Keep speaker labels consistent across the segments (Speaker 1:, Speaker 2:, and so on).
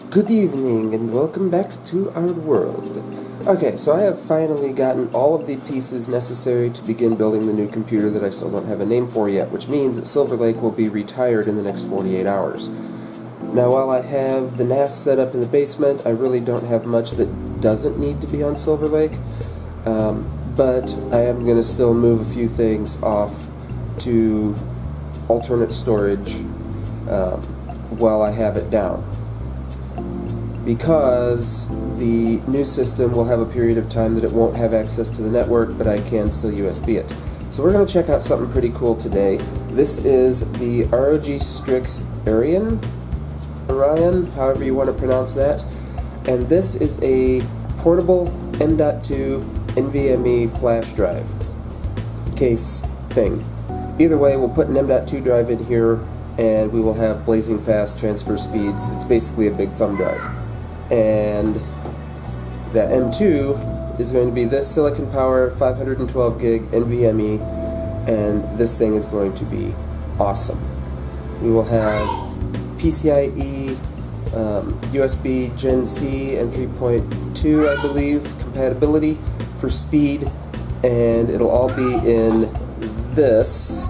Speaker 1: Good evening and welcome back to our world. Okay, so I have finally gotten all of the pieces necessary to begin building the new computer that I still don't have a name for yet, which means that Silver Lake will be retired in the next 48 hours. Now, while I have the NAS set up in the basement, I really don't have much that doesn't need to be on Silver Lake, but I am going to still move a few things off to alternate storage while I have it down, because the new system will have a period of time that it won't have access to the network, but I can still USB it. So we're going to check out something pretty cool today. This is the ROG Strix Arion, however you want to pronounce that, and this is a portable M.2 NVMe flash drive case thing. Either way, we'll put an M.2 drive in here and we will have blazing fast transfer speeds. It's basically a big thumb drive. And that M2 is going to be this Silicon Power 512 gig NVMe, and this thing is going to be awesome. We will have PCIe, USB Gen C and 3.2, I believe, compatibility for speed, and it'll all be in this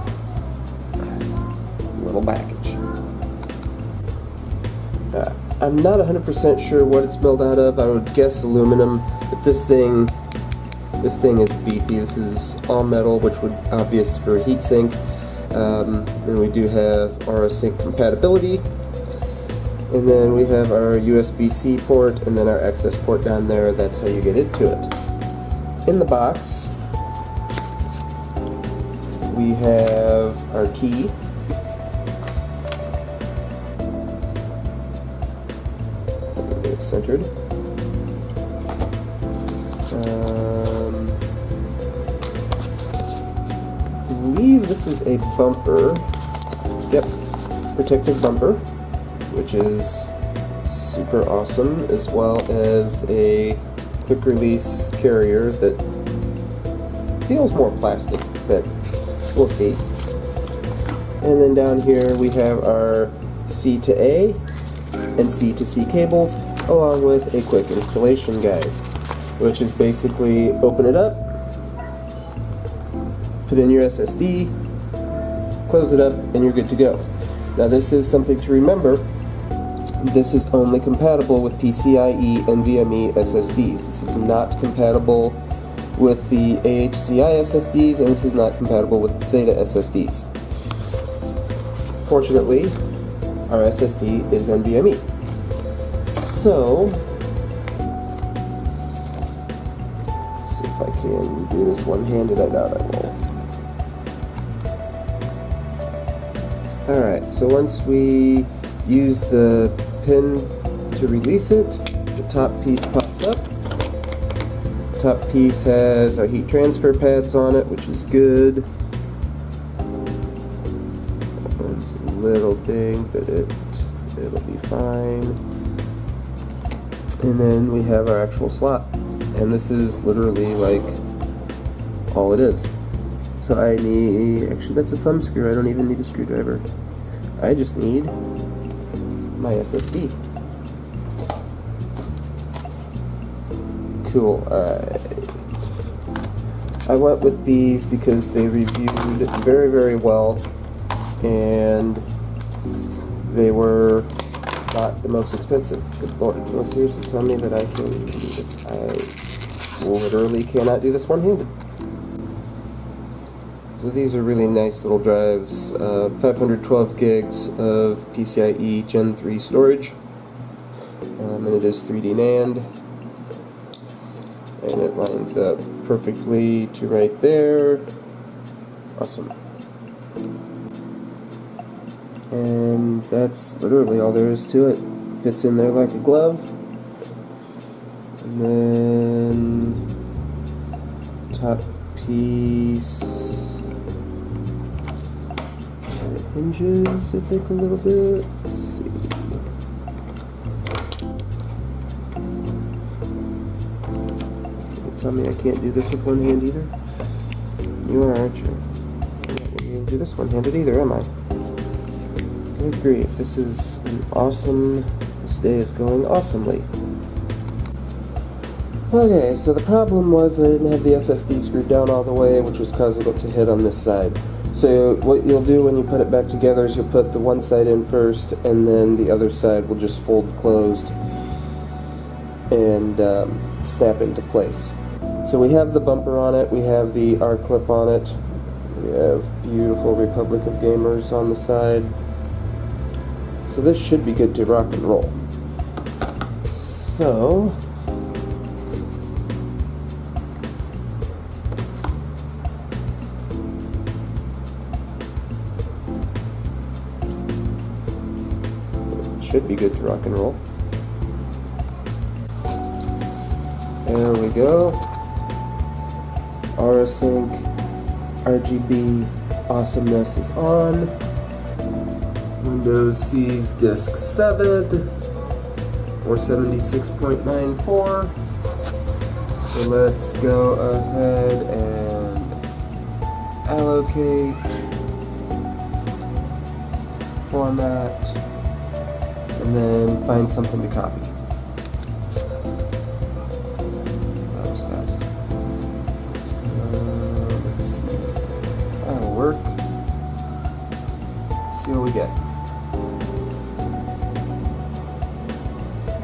Speaker 1: little package. I'm not 100% sure what it's built out of. I would guess aluminum, but this thing is beefy. This is all metal, which would obvious for a heatsink. And we do have RO-Sync compatibility. And then we have our USB-C port, and then our access port down there. That's how you get into it. In the box, we have our key. Centered. I believe this is a bumper. Yep, protective bumper, which is super awesome, as well as a quick release carrier that feels more plastic, but we'll see. And then down here we have our C to A and C to C cables, along with a quick installation guide, which is basically open it up, put in your SSD, close it up, and you're good to go. Now this is something to remember. This is only compatible with PCIe NVMe SSDs. This is not compatible with the AHCI SSDs, and this is not compatible with the SATA SSDs. Fortunately, our SSD is NVMe. So, let's see if I can do this one-handed. I doubt I will. Alright, so once we use the pin to release it, the top piece pops up. The top piece has our heat transfer pads on it, which is good. That one's a little big, but it'll be fine. And then we have our actual slot, and this is literally like all it is. So I need, actually that's a thumb screw, I don't even need a screwdriver. I just need my SSD. Cool. Alright. I went with these because they reviewed very, very well, and they were not the most expensive. Good Lord, will seriously tell me that I can do this? I literally cannot do this one-handed. So these are really nice little drives. 512 gigs of PCIe Gen 3 storage, and it is 3D NAND, and it lines up perfectly to right there. Awesome. And that's literally all there is to it. Fits in there like a glove. And then top piece hinges, I think, a little bit. Let's see. Don't tell me I can't do this with one hand either. You are, aren't you? I'm not going to be able to do this one handed either, am I? Good grief, this is an awesome Today is going awesomely. Okay, so the problem was that I didn't have the SSD screwed down all the way, which was causing it to hit on this side. So what you'll do when you put it back together is you'll put the one side in first, and then the other side will just fold closed and snap into place. So we have the bumper on it, we have the R-clip on it, we have beautiful Republic of Gamers on the side. So this should be good to rock and roll. So should be good to rock and roll. There we go. RSync RGB awesomeness is on. Windows sees disk 7, 476.94. So let's go ahead and allocate, format, and then find something to copy. That was fast. Let's see. That'll work. Let's see what we get.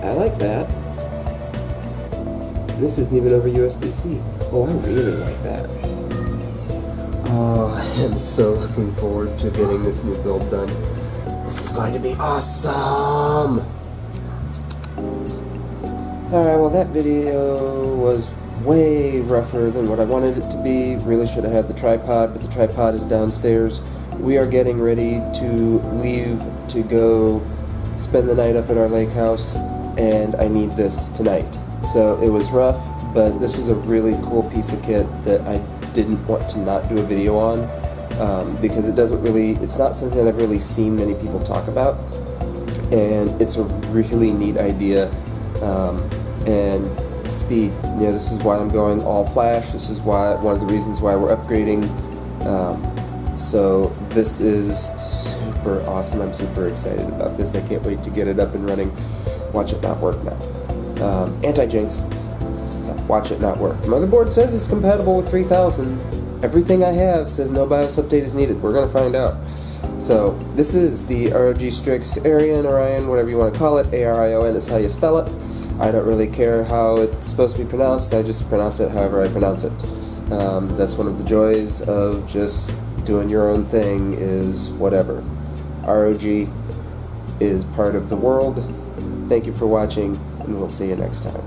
Speaker 1: I like that. This isn't even over USB-C. Oh, I really like that. Oh, I am so looking forward to getting this new build done. This is going to be awesome! Alright, well that video was way rougher than what I wanted it to be. Really should have had the tripod, but the tripod is downstairs. We are getting ready to leave to go spend the night up at our lake house, and I need this tonight. So it was rough, but this was a really cool piece of kit that I didn't want to not do a video on. Because it's not something that I've really seen many people talk about, and it's a really neat idea. And speed, this is why I'm going all flash. This is one of the reasons why we're upgrading. So this is super awesome. I'm super excited about this. I can't wait to get it up and running. Watch it not work now. Anti-jinx. Watch it not work. The motherboard says it's compatible with 3000. Everything I have says no BIOS update is needed. We're going to find out. So, this is the ROG Strix Arion, Orion, whatever you want to call it. A-R-I-O-N is how you spell it. I don't really care how it's supposed to be pronounced. I just pronounce it however I pronounce it. That's one of the joys of just doing your own thing, is whatever. ROG is part of the world. Thank you for watching, and we'll see you next time.